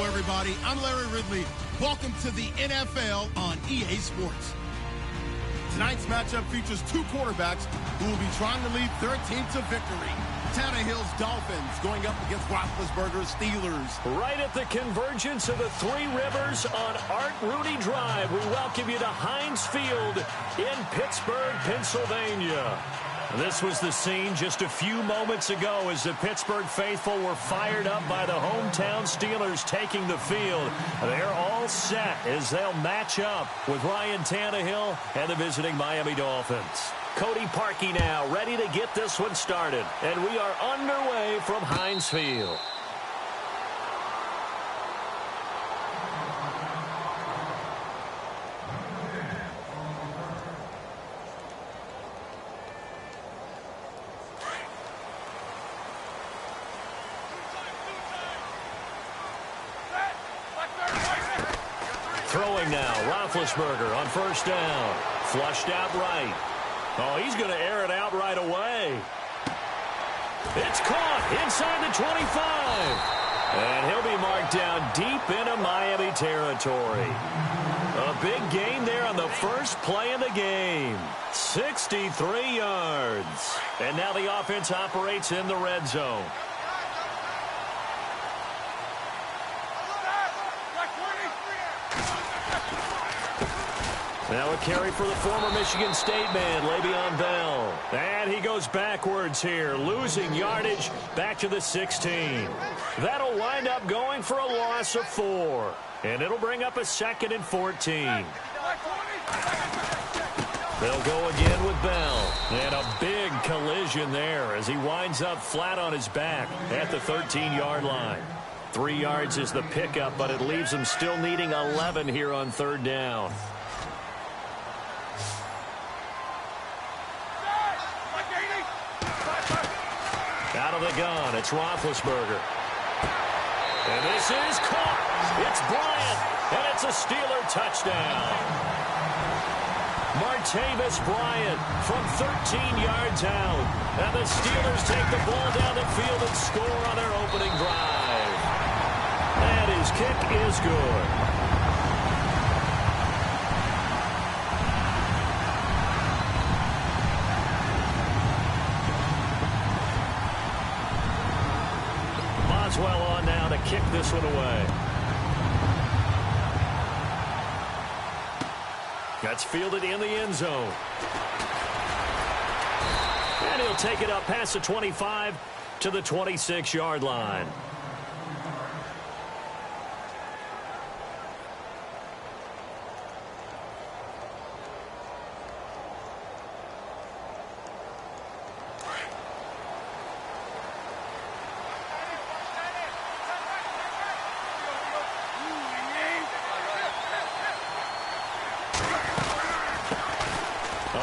Hello, everybody. I'm Larry Ridley. Welcome to the NFL on EA Sports. Tonight's matchup features two quarterbacks who will be trying to lead their team to victory. Tannehill's Dolphins going up against Roethlisberger's Steelers. Right at the convergence of the Three Rivers on Art Rooney Drive, we welcome you to Heinz Field in Pittsburgh, Pennsylvania. This was the scene just a few moments ago as the Pittsburgh faithful were fired up by the hometown Steelers taking the field. They're all set as they'll match up with Ryan Tannehill and the visiting Miami Dolphins. Cody Parkey now ready to get this one started, and we are underway from Heinz Field. Throwing now, Roethlisberger on first down. Flushed out right. Oh, he's going to air it out right away. It's caught inside the 25. And he'll be marked down deep into Miami territory. A big gain there on the first play of the game. 63 yards. And now the offense operates in the red zone. Now a carry for the former Michigan State man, Le'Veon Bell. And he goes backwards here, losing yardage back to the 16. That'll wind up going for a loss of 4. And it'll bring up a 2nd and 14. They'll go again with Bell. And a big collision there as he winds up flat on his back at the 13-yard line. 3 yards is the pickup, but it leaves him still needing 11 here on third down. Out of the gun, it's Roethlisberger. And this is caught. It's Bryant, and it's a Steeler touchdown. Martavis Bryant from 13 yards out. And the Steelers take the ball down the field and score on their opening drive. And his kick is good. Well on now to kick this one away. That's fielded in the end zone. And he'll take it up past the 25 to the 26-yard line.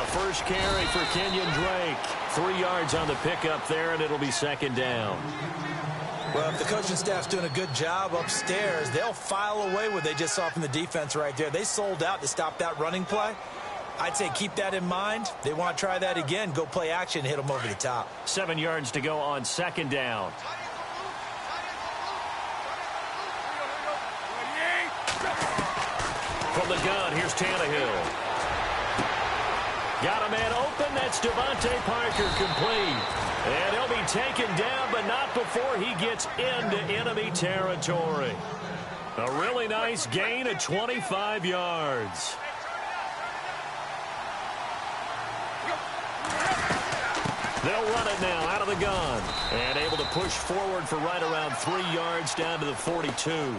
First carry for Kenyon Drake. 3 yards on the pickup there, and it'll be 2nd down. Well, if the coaching staff's doing a good job upstairs, they'll file away what they just saw from the defense right there. They sold out to stop that running play. I'd say keep that in mind. They want to try that again. Go play action, hit them over the top. 7 yards to go on 2nd down. From the gun, here's Tannehill. Got a man open. That's Devontae Parker complete. And he'll be taken down, but not before he gets into enemy territory. A really nice gain of 25 yards. They'll run it now out of the gun. And able to push forward for right around 3 yards down to the 42.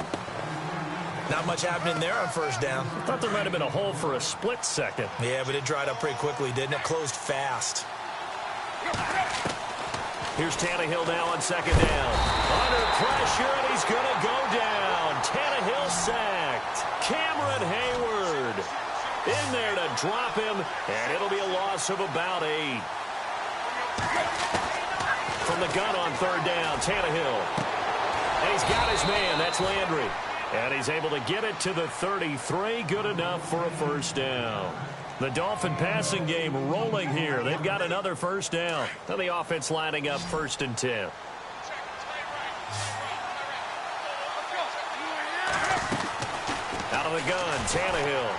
Not much happening there on first down. I thought there might have been a hole for a split second. Yeah, but it dried up pretty quickly, didn't it? Closed fast. Here's Tannehill now on 2nd down. Under pressure, and he's going to go down. Tannehill sacked. Cameron Hayward in there to drop him, and it'll be a loss of about 8. From the gun on 3rd down, Tannehill. And he's got his man. That's Landry. And he's able to get it to the 33. Good enough for a first down. The Dolphin passing game rolling here. They've got another first down. And the offense lining up 1st and 10. the gun. Tannehill.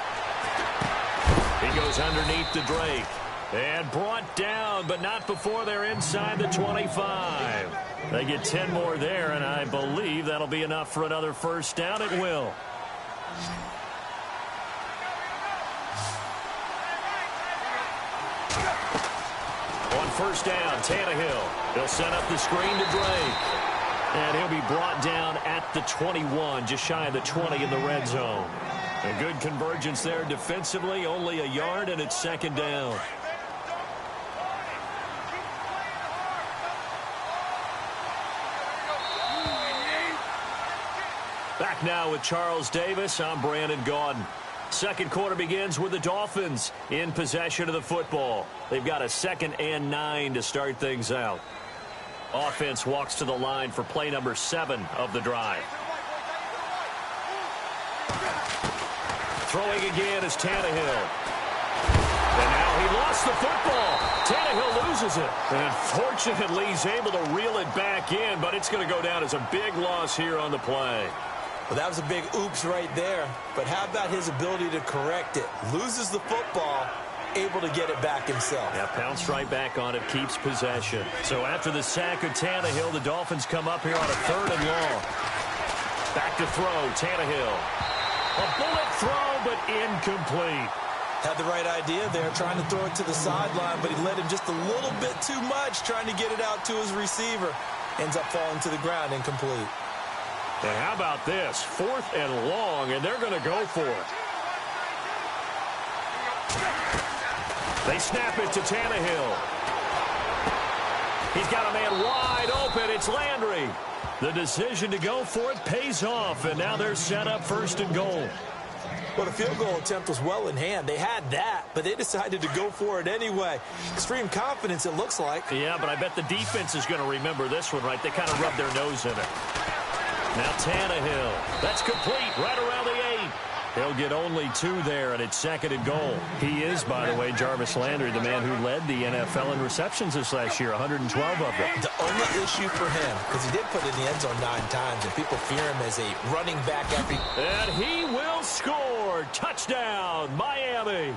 He goes underneath to Drake. And brought down, but not before they're inside the 25. They get 10 more there, and I believe that'll be enough for another first down. It will. On first down, Tannehill. He'll set up the screen to Drake. And he'll be brought down at the 21, just shy of the 20 in the red zone. A good convergence there defensively, only a yard, and it's second down. Back now with Charles Davis. I'm Brandon Gaudin. Second quarter begins with the Dolphins in possession of the football. They've got a 2nd and 9 to start things out. Offense walks to the line for play number 7 of the drive. Throwing again is Tannehill. And now he lost the football. Tannehill loses it. And fortunately, he's able to reel it back in, but it's going to go down as a big loss here on the play. Well, that was a big oops right there. But how about his ability to correct it? Loses the football, able to get it back himself. Yeah, pounced right back on it, keeps possession. So after the sack of Tannehill, the Dolphins come up here on a 3rd and long. Back to throw, Tannehill. A bullet throw, but incomplete. Had the right idea there, trying to throw it to the sideline, but he let him just a little bit too much, trying to get it out to his receiver. Ends up falling to the ground, incomplete. And how about this? 4th and long, and they're going to go for it. They snap it to Tannehill. He's got a man wide open. It's Landry. The decision to go for it pays off, and now they're set up 1st and goal. Well, the field goal attempt was well in hand. They had that, but they decided to go for it anyway. Extreme confidence, it looks like. Yeah, but I bet the defense is going to remember this one, right? They kind of rubbed their nose in it. Now Tannehill. That's complete right around the 8. He'll get only 2 there, and it's 2nd and goal. He is, by the way, Jarvis Landry, the man who led the NFL in receptions this last year, 112 of them. The only issue for him, because he did put it in the end zone 9 times, and people fear him as a running back every... And he will score. Touchdown, Miami.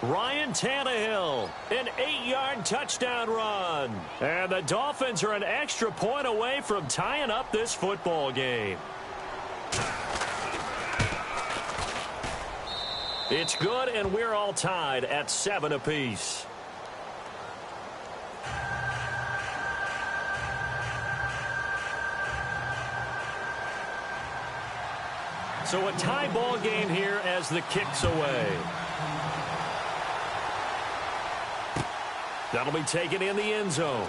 Ryan Tannehill, an 8-yard touchdown run. And the Dolphins are an extra point away from tying up this football game. It's good, and we're all tied at 7 apiece. So a tie ball game here as the kick's away. That'll be taken in the end zone.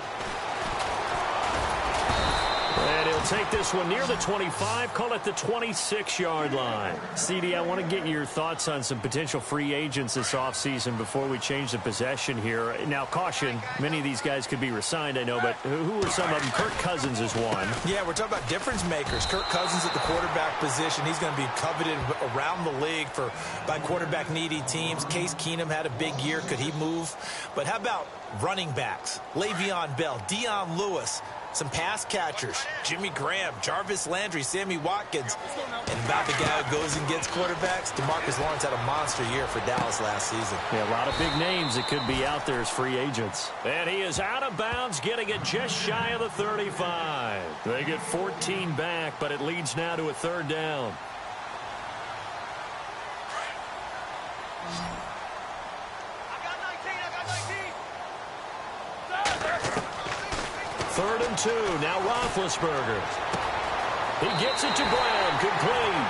And he'll take this one near the 25, call it the 26-yard line. CD, I want to get your thoughts on some potential free agents this offseason before we change the possession here. Now, caution, many of these guys could be resigned, I know, but who are some of them? Kirk Cousins is one. Yeah, we're talking about difference makers. Kirk Cousins at the quarterback position. He's going to be coveted around the league by quarterback-needy teams. Case Keenum had a big year. Could he move? But how about running backs? Le'Veon Bell, Dion Lewis, some pass catchers, Jimmy Graham, Jarvis Landry, Sammy Watkins. And about the guy who goes and gets quarterbacks, DeMarcus Lawrence had a monster year for Dallas last season. Yeah, a lot of big names that could be out there as free agents. And he is out of bounds, getting it just shy of the 35. They get 14 back, but it leads now to a 3rd down. Third and 2. Now Roethlisberger. He gets it to Brown. Complete.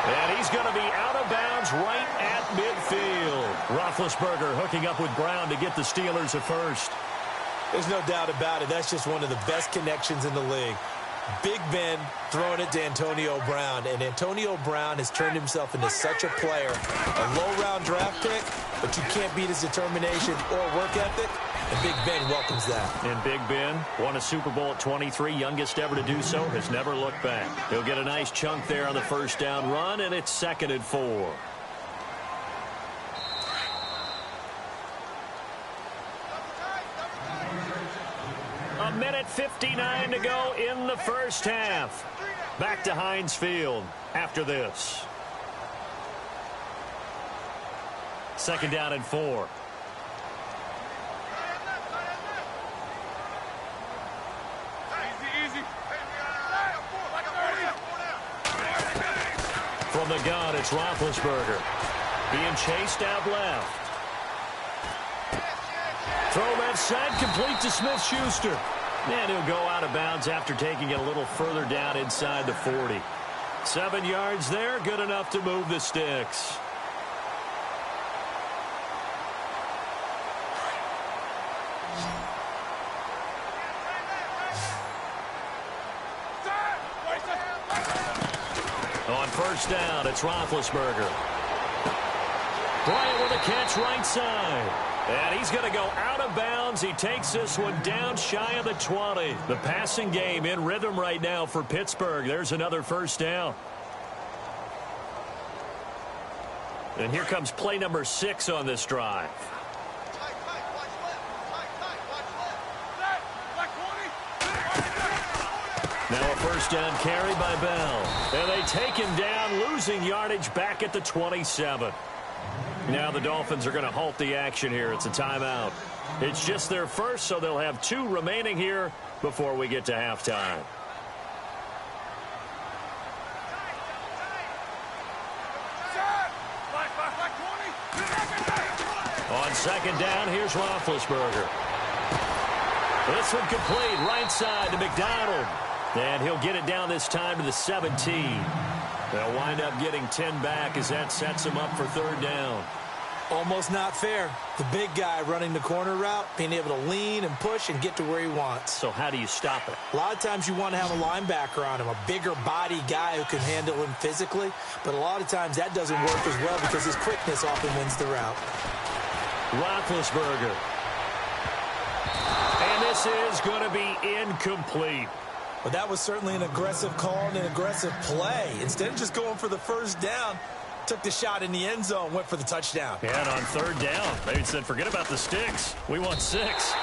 And he's going to be out of bounds right at midfield. Roethlisberger hooking up with Brown to get the Steelers a first. There's no doubt about it. That's just one of the best connections in the league. Big Ben throwing it to Antonio Brown. And Antonio Brown has turned himself into such a player. A low-round draft pick, but you can't beat his determination or work ethic. And Big Ben welcomes that. And Big Ben won a Super Bowl at 23, youngest ever to do so, has never looked back. He'll get a nice chunk there on the first down run, and it's 2nd and 4. A minute 59 to go in the first half. Back to Heinz Field after this. Second down and 4. From the gun, it's Roethlisberger. Being chased out left. Throw left side, complete to Smith-Schuster. And he'll go out of bounds after taking it a little further down inside the 40. 7 yards there, good enough to move the sticks. On first down, it's Roethlisberger. Bryant with a catch right side. And he's going to go out of bounds. He takes this one down shy of the 20. The passing game in rhythm right now for Pittsburgh. There's another first down. And here comes play number 6 on this drive. Now a first down carry by Bell. And they take him down, losing yardage back at the 27. Now the Dolphins are going to halt the action here. It's a timeout. It's just their first, so they'll have 2 remaining here before we get to halftime. On second down, here's Roethlisberger. This one complete, right side to McDonald. And he'll get it down this time to the 17. They'll wind up getting 10 back as that sets him up for third down. Almost not fair. The big guy running the corner route, being able to lean and push and get to where he wants. So how do you stop it? A lot of times you want to have a linebacker on him, a bigger body guy who can handle him physically. But a lot of times that doesn't work as well because his quickness often wins the route. Roethlisberger. And this is going to be incomplete. But that was certainly an aggressive call and an aggressive play. Instead of just going for the first down, took the shot in the end zone, went for the touchdown. And on third down, they said, forget about the sticks. We want 6.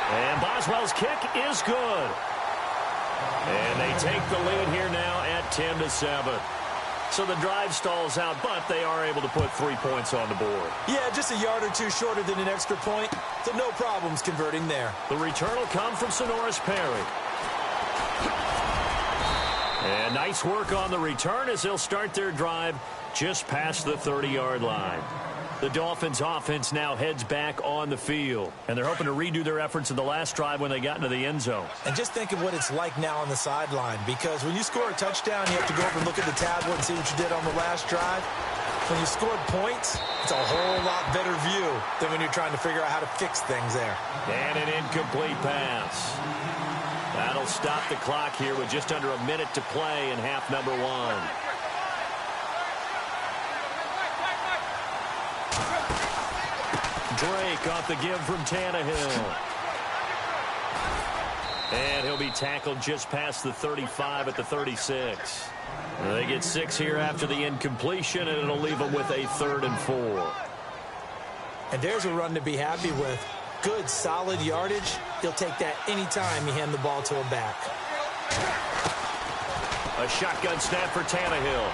And Boswell's kick is good. And they take the lead here now at 10-7. So the drive stalls out, but they are able to put 3 points on the board. Yeah, just a yard or 2 shorter than an extra point. So no problems converting there. The return will come from Sonoris Perry. And nice work on the return as they'll start their drive just past the 30-yard line. The Dolphins offense now heads back on the field. And they're hoping to redo their efforts in the last drive when they got into the end zone. And just think of what it's like now on the sideline. Because when you score a touchdown, you have to go over and look at the tablet and see what you did on the last drive. When you scored points, it's a whole lot better view than when you're trying to figure out how to fix things there. And an incomplete pass. That'll stop the clock here with just under a minute to play in half number 1. Drake off the give from Tannehill. And he'll be tackled just past the 35 at the 36. They get 6 here after the incompletion, and it'll leave them with a 3rd and 4. And there's a run to be happy with. Good, solid yardage. He'll take that anytime you hand the ball to a back. A shotgun snap for Tannehill.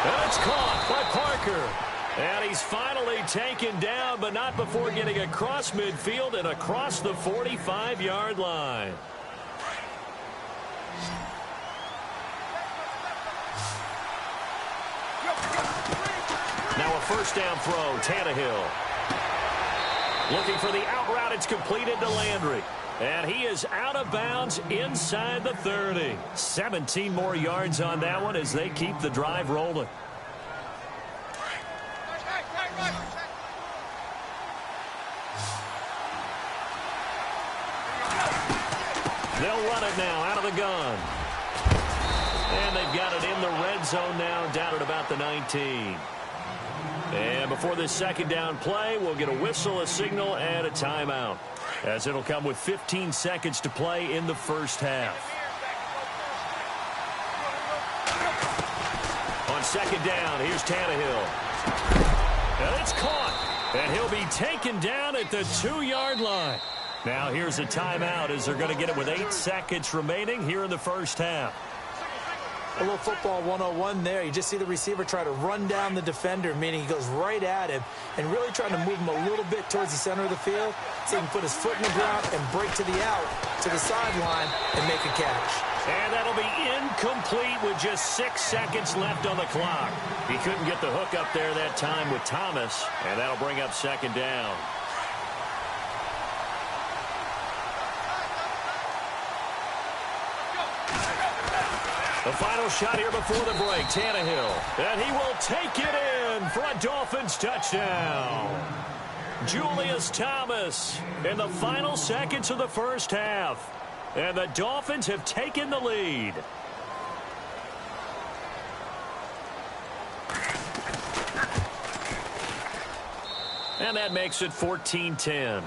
And it's caught by Parker. And he's finally taken down, but not before getting across midfield and across the 45-yard line. Now a first down throw, Tannehill. Looking for the out route, it's completed to Landry. And he is out of bounds inside the 30. 17 more yards on that one as they keep the drive rolling. They'll run it now out of the gun. And they've got it in the red zone now, down at about the 19. And before this second down play, we'll get a whistle, a signal, and a timeout, as it'll come with 15 seconds to play in the first half. On second down, here's Tannehill. And it's caught. And he'll be taken down at the 2-yard line. Now here's a timeout as they're going to get it with 8 seconds remaining here in the first half. A little football 101 there. You just see the receiver try to run down the defender, meaning he goes right at him and really trying to move him a little bit towards the center of the field so he can put his foot in the ground and break to the out, to the sideline, and make a catch. And that'll be incomplete with just 6 seconds left on the clock. He couldn't get the hook up there that time with Thomas, and that'll bring up second down. The final shot here before the break, Tannehill. And he will take it in for a Dolphins touchdown. Julius Thomas in the final seconds of the first half. And the Dolphins have taken the lead. And that makes it 14-10.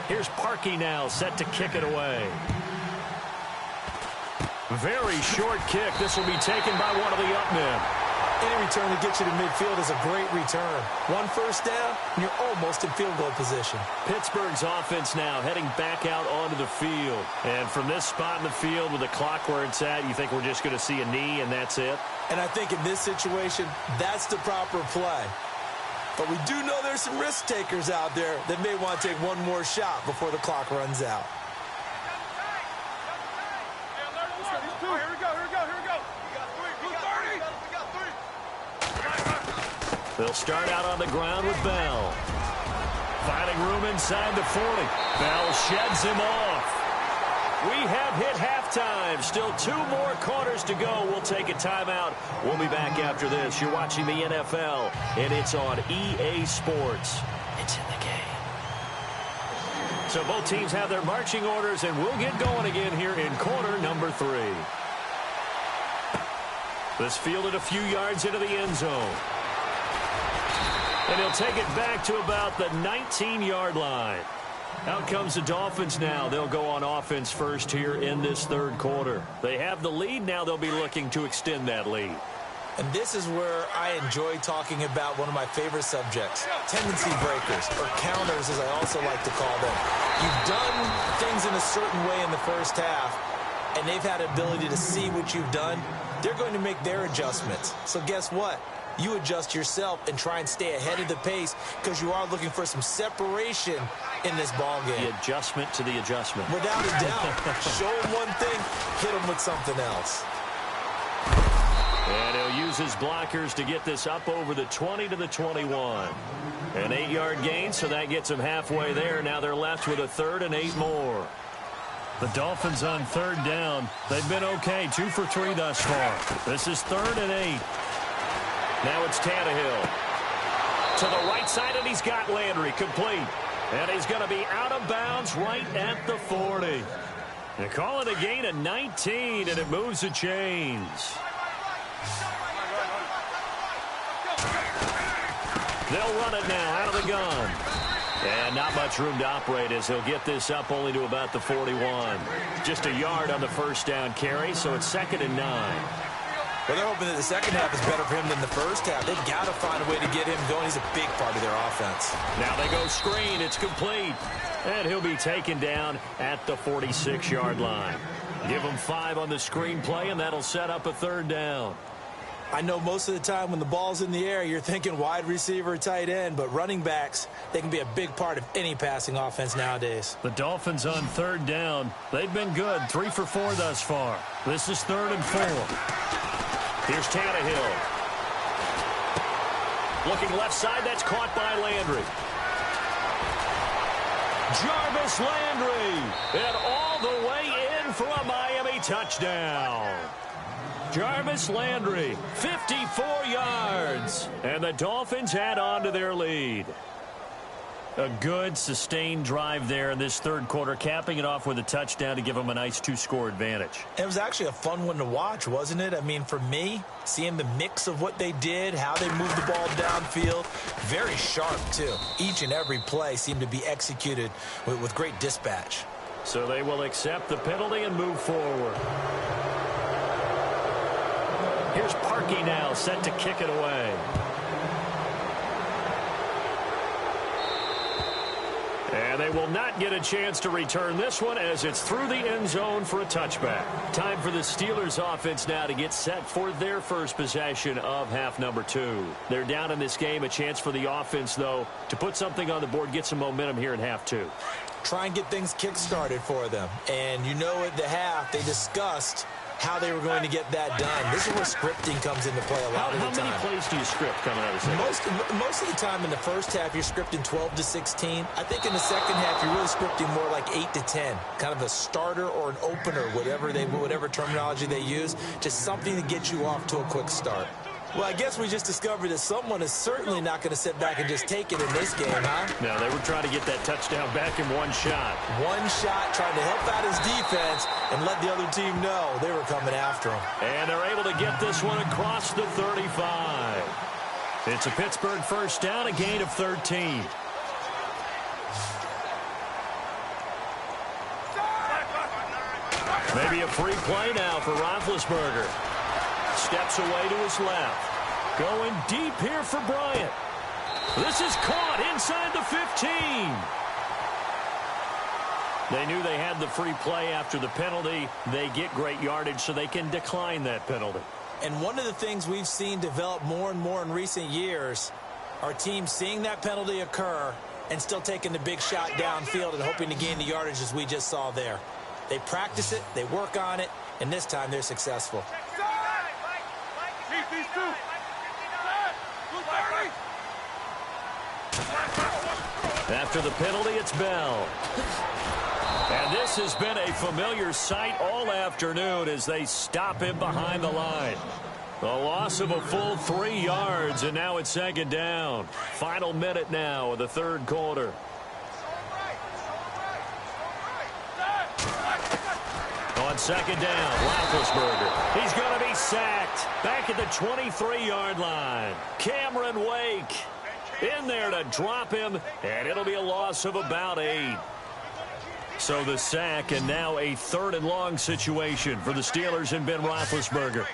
Here's Parkey now, set to kick it away. Very short kick. This will be taken by one of the up men. Any return to get you to midfield is a great return. One first down, and you're almost in field goal position. Pittsburgh's offense now heading back out onto the field. And from this spot in the field with the clock where it's at, you think we're just going to see a knee and that's it? And I think in this situation, that's the proper play. But we do know there's some risk takers out there that may want to take one more shot before the clock runs out. Here we go. They'll start out on the ground with Bell. Finding room inside the 40. Bell sheds him off. We have hit halftime. Still 2 more quarters to go. We'll take a timeout. We'll be back after this. You're watching the NFL, and it's on EA Sports. It's in the game. So both teams have their marching orders, and we'll get going again here in quarter number 3. This fielded a few yards into the end zone. And he'll take it back to about the 19-yard line. Out comes the Dolphins now. They'll go on offense first here in this third quarter. They have the lead. Now they'll be looking to extend that lead. And this is where I enjoy talking about one of my favorite subjects, tendency breakers, or counters as I also like to call them. You've done things in a certain way in the first half, and they've had the ability to see what you've done. They're going to make their adjustments. So guess what? You adjust yourself and try and stay ahead of the pace because you are looking for some separation in this ball game. The adjustment to the adjustment. Without a doubt. Show them one thing, hit them with something else. And he'll use his blockers to get this up over the 20 to the 21. An 8-yard gain, so that gets them halfway there. Now they're left with a 3rd and 8 more. The Dolphins on 3rd down. They've been okay, 2 for 3 thus far. This is 3rd and 8. Now it's Tannehill. To the right side, and he's got Landry complete. And he's going to be out of bounds right at the 40. They call it a gain of 19, and it moves the chains. They'll run it now out of the gun. And not much room to operate as he'll get this up only to about the 41. Just a yard on the first down carry, so it's 2nd and 9. Well, they're hoping that the second half is better for him than the first half. They've got to find a way to get him going. He's a big part of their offense. Now they go screen. It's complete. And he'll be taken down at the 46-yard line. Give him 5 on the screen play, and that'll set up a 3rd down. I know most of the time when the ball's in the air, you're thinking wide receiver, tight end, but running backs, they can be a big part of any passing offense nowadays. The Dolphins on 3rd down. They've been good, 3 for 4 thus far. This is 3rd and 4. Here's Tannehill. Looking left side, that's caught by Landry. Jarvis Landry, and all the way in for a Miami touchdown. Jarvis Landry, 54 yards, and the Dolphins add on to their lead. A good, sustained drive there in this third quarter, capping it off with a touchdown to give them a nice 2-score advantage. It was actually a fun one to watch, wasn't it? I mean, for me, seeing the mix of what they did, how they moved the ball downfield, very sharp, too. Each and every play seemed to be executed with great dispatch. So they will accept the penalty and move forward. Here's Parkey now, set to kick it away. And they will not get a chance to return this one as it's through the end zone for a touchback. Time for the Steelers offense now to get set for their first possession of half number 2. They're down in this game. A chance for the offense, though, to put something on the board, get some momentum here in half 2. Try and get things kick-started for them. And you know at the half, they discussed how they were going to get that done. This is where scripting comes into play a lot of the time. How many plays do you script coming out of the second? Most of the time in the first half, you're scripting 12 to 16. I think in the second half, you're really scripting more like 8 to 10. Kind of a starter or an opener, whatever terminology they use. Just something to get you off to a quick start. Well, I guess we just discovered that someone is certainly not going to sit back and just take it in this game, huh? No, they were trying to get that touchdown back in one shot. One shot, trying to help out his defense and let the other team know they were coming after him. And they're able to get this one across the 35. It's a Pittsburgh first down, a gain of 13. Maybe a free play now for Roethlisberger. Steps away to his left. Going deep here for Bryant. This is caught inside the 15. They knew they had the free play after the penalty. They get great yardage so they can decline that penalty. And one of the things we've seen develop more and more in recent years are teams seeing that penalty occur and still taking the big shot downfield and hoping to gain the yardage as we just saw there. They practice it, they work on it, and this time they're successful. After the penalty, it's Bell. And this has been a familiar sight all afternoon as they stop him behind the line. A loss of a full 3 yards, and now it's second down. Final minute now of the third quarter. On second down, Roethlisberger. He's going to be sacked. Back at the 23-yard line. Cameron Wake in there to drop him, and it'll be a loss of about 8. So the sack, and now a 3rd and long situation for the Steelers and Ben Roethlisberger.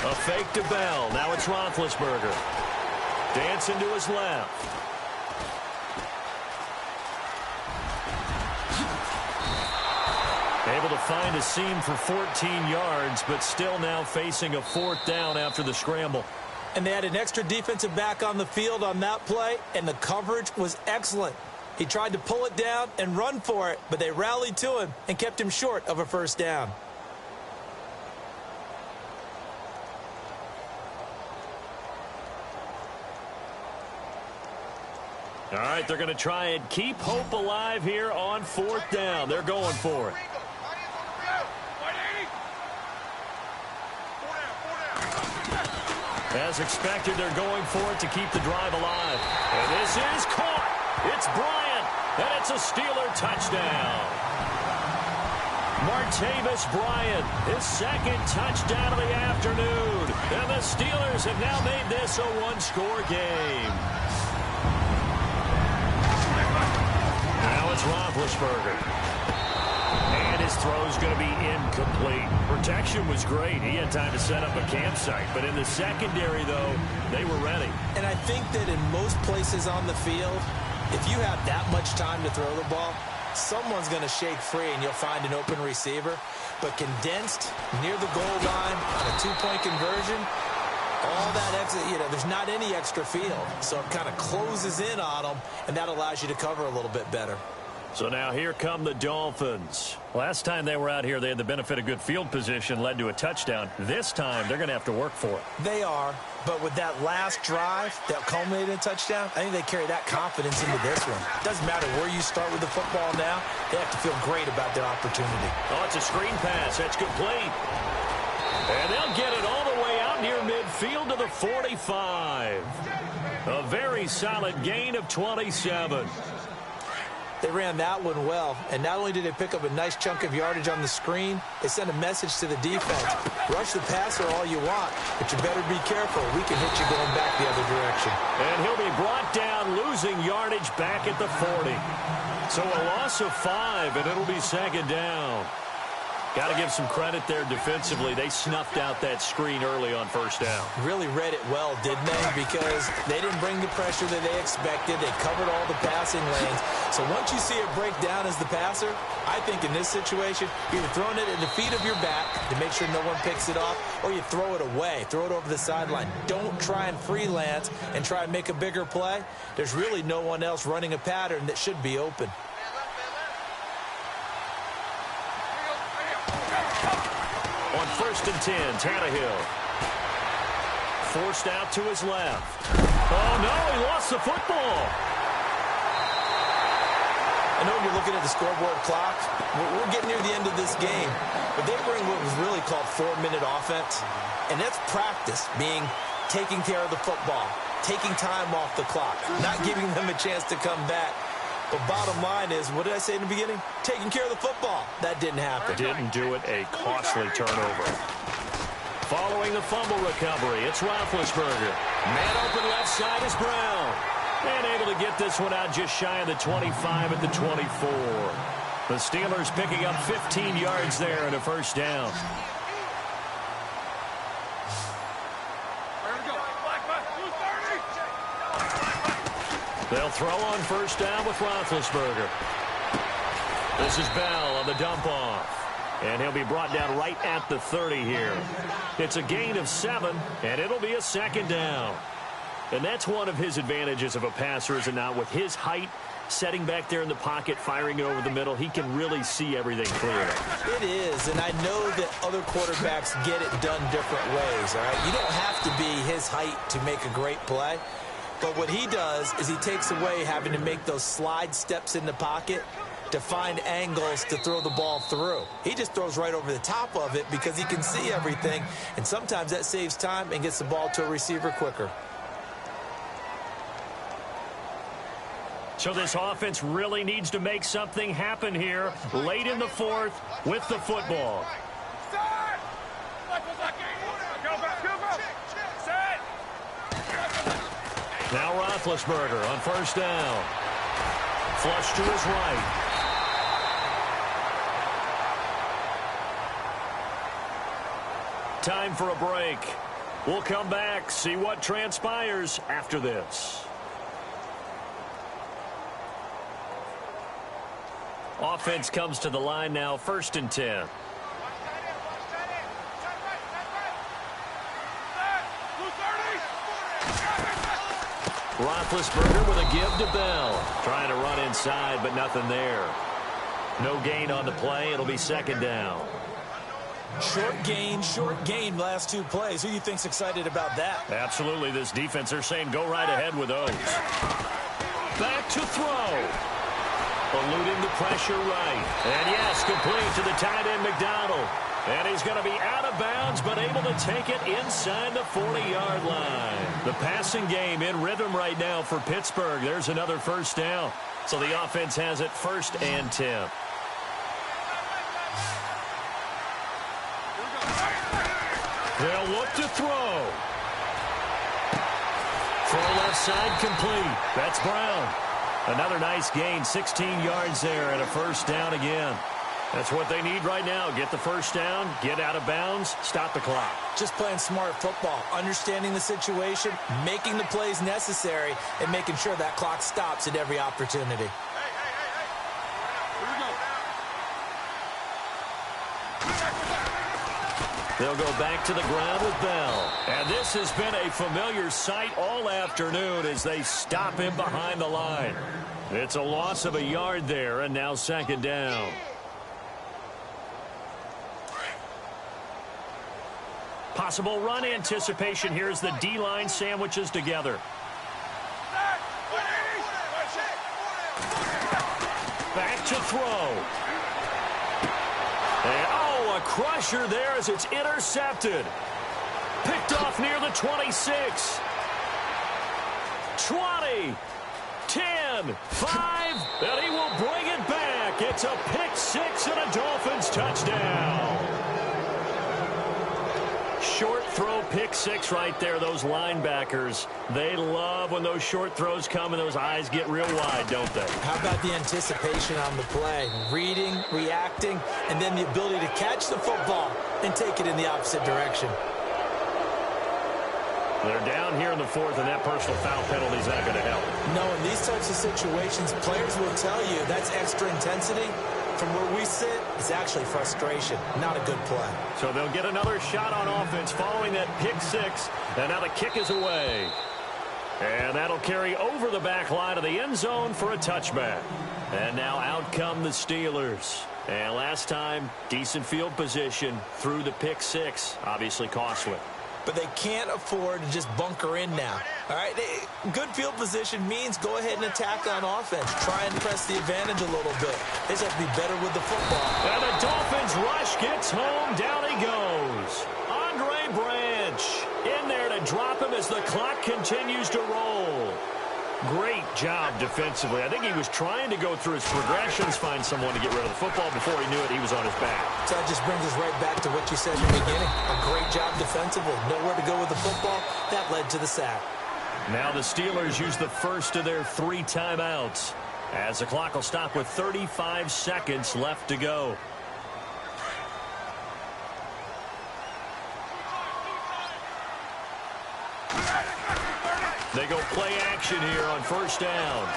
A fake to Bell. Now it's Roethlisberger. Dancing to his left. Able to find a seam for 14 yards, but still now facing a 4th down after the scramble. And they had an extra defensive back on the field on that play, and the coverage was excellent. He tried to pull it down and run for it, but they rallied to him and kept him short of a first down. All right, they're going to try and keep hope alive here on 4th down. They're going for it. As expected, they're going for it to keep the drive alive. And this is caught. It's Bryant, and it's a Steeler touchdown. Martavis Bryant, his 2nd touchdown of the afternoon. And the Steelers have now made this a 1-score game. Now it's Roethlisberger. And his throw's going to be incomplete. Protection was great. He had time to set up a campsite. But in the secondary, though, they were ready. And I think that in most places on the field, if you have that much time to throw the ball, someone's going to shake free and you'll find an open receiver. But condensed near the goal line on a 2-point conversion, all that extra, there's not any extra field. So it kind of closes in on them, and that allows you to cover a little bit better. So now here come the Dolphins. Last time they were out here, they had the benefit of good field position, led to a touchdown. This time, they're going to have to work for it. They are, but with that last drive that culminated in a touchdown, I think they carry that confidence into this one. It doesn't matter where you start with the football now. They have to feel great about their opportunity. Oh, it's a screen pass. That's complete. And they'll get it all the way out near midfield to the 45. A very solid gain of 27. They ran that one well, and not only did they pick up a nice chunk of yardage on the screen, they sent a message to the defense. Rush the passer all you want, but you better be careful. We can hit you going back the other direction. And he'll be brought down, losing yardage back at the 40. So a loss of 5, and it'll be second down. Got to give some credit there defensively. They snuffed out that screen early on first down. Really read it well, didn't they? Because they didn't bring the pressure that they expected. They covered all the passing lanes. So once you see it break down as the passer, I think in this situation, you're either throwing it at the feet of your back to make sure no one picks it off, or you throw it away, throw it over the sideline. Don't try and freelance and try and make a bigger play. There's really no one else running a pattern that should be open. On 1st and 10, Tannehill. Forced out to his left. Oh, no, he lost the football. I know you're looking at the scoreboard clock. We're getting near the end of this game. But they bring what was really called 4-minute offense. And that's practice, being taking care of the football, taking time off the clock, not giving them a chance to come back. But bottom line is, what did I say in the beginning? Taking care of the football. That didn't happen. Didn't do it. A costly turnover. Following the fumble recovery, it's Roethlisberger. Man open left side is Brown. And able to get this one out just shy of the 25 at the 24. The Steelers picking up 15 yards there and a first down. They'll throw on first down with Roethlisberger. This is Bell on the dump-off. And he'll be brought down right at the 30 here. It's a gain of 7, and it'll be a second down. And that's one of his advantages of a passer, is it not? With his height, setting back there in the pocket, firing it over the middle, he can really see everything clearly. It is, and I know that other quarterbacks get it done different ways, all right? You don't have to be his height to make a great play. But what he does is he takes away having to make those slide steps in the pocket to find angles to throw the ball through. He just throws right over the top of it because he can see everything, and sometimes that saves time and gets the ball to a receiver quicker. So this offense really needs to make something happen here late in the fourth with the football. Now Roethlisberger on first down. Flush to his right. Time for a break. We'll come back, see what transpires after this. Offense comes to the line now, 1st and 10. Roethlisberger with a give to Bell. Trying to run inside, but nothing there. No gain on the play. It'll be second down. Short gain, last 2 plays. Who do you think's excited about that? Absolutely. This defense, they're saying go right ahead with those. Back to throw. Eluding the pressure right. And yes, complete to the tight end McDonald. And he's going to be out of bounds, but able to take it inside the 40-yard line. The passing game in rhythm right now for Pittsburgh. There's another first down. So the offense has it 1st and 10. They'll look to throw. Throw left side complete. That's Brown. Another nice gain, 16 yards there and a first down again. That's what they need right now. Get the first down, get out of bounds, stop the clock. Just playing smart football, understanding the situation, making the plays necessary, and making sure that clock stops at every opportunity. They'll go back to the ground with Bell. And this has been a familiar sight all afternoon as they stop him behind the line. It's a loss of a yard there, and now second down. Possible run anticipation here as the D-line sandwiches together. Back to throw. And, a crusher there as it's intercepted. Picked off near the 26. 20, 10, 5, and he will bring it back. It's a pick 6 and a Dolphins touchdown. short throw pick six right there. Those linebackers, they love when those short throws come and those eyes get real wide, don't they? How about the anticipation on the play? Reading, reacting, and then the ability to catch the football and take it in the opposite direction. They're down here in the fourth, and that personal foul penalty is not going to help. No, in these types of situations, players will tell you that's extra intensity. From where we sit, it's actually frustration, not a good play. So they'll get another shot on offense following that pick six, and now the kick is away. And that'll carry over the back line of the end zone for a touchback. And now out come the Steelers. And last time, decent field position through the pick six, obviously costly. But they can't afford to just bunker in now. All right, good field position means go ahead and attack on offense. Try and press the advantage a little bit. They just have to be better with the football. And the Dolphins rush gets home. Down he goes. Andre Branch in there to drop him as the clock continues to roll. Great job defensively. I think he was trying to go through his progressions, find someone to get rid of the football. Before he knew it, he was on his back. So that just brings us right back to what you said in the beginning. A great job defensively. Nowhere to go with the football. That led to the sack. Now the Steelers use the first of their 3 timeouts, as the clock will stop with 35 seconds left to go. They go play action here on first down.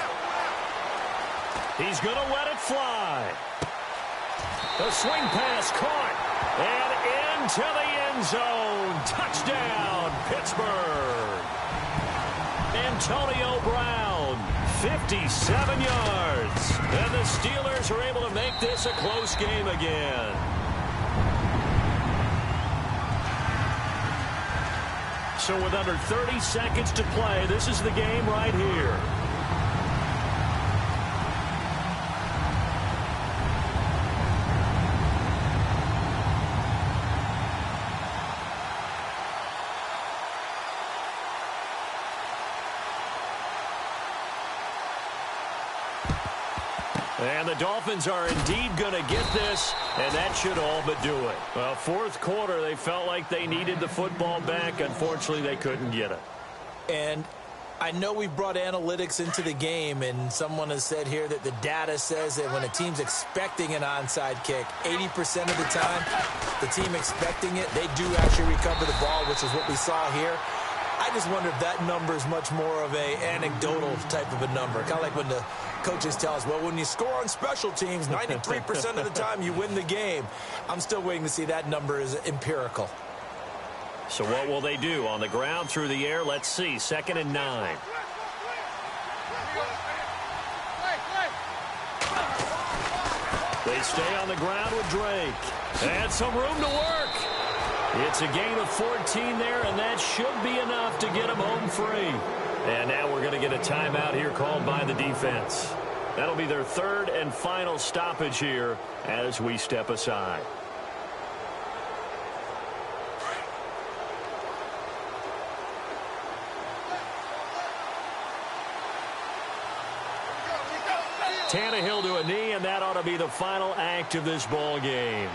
He's going to let it fly. The swing pass caught. And into the end zone. Touchdown, Pittsburgh. Antonio Brown, 57 yards. And the Steelers are able to make this a close game again. So with under 30 seconds to play, this is the game right here. And the Dolphins are indeed going to get this, and that should all but do it. Well, fourth quarter, they felt like they needed the football back. Unfortunately, they couldn't get it. And I know we brought analytics into the game, and someone has said here that the data says that when a team's expecting an onside kick, 80% of the time, the team expecting it, they do actually recover the ball, which is what we saw here. I just wonder if that number is much more of a anecdotal type of a number. Kind of like when the coaches tell us, well, when you score on special teams, 93% of the time you win the game. I'm still waiting to see that number is empirical. So what will they do? On the ground, through the air? Let's see. 2nd and 9. They stay on the ground with Drake. And some room to work. It's a gain of 14 there, and that should be enough to get them home free. And now we're going to get a timeout here called by the defense. That'll be their 3rd and final stoppage here as we step aside. Tannehill to a knee, and that ought to be the final act of this ball game.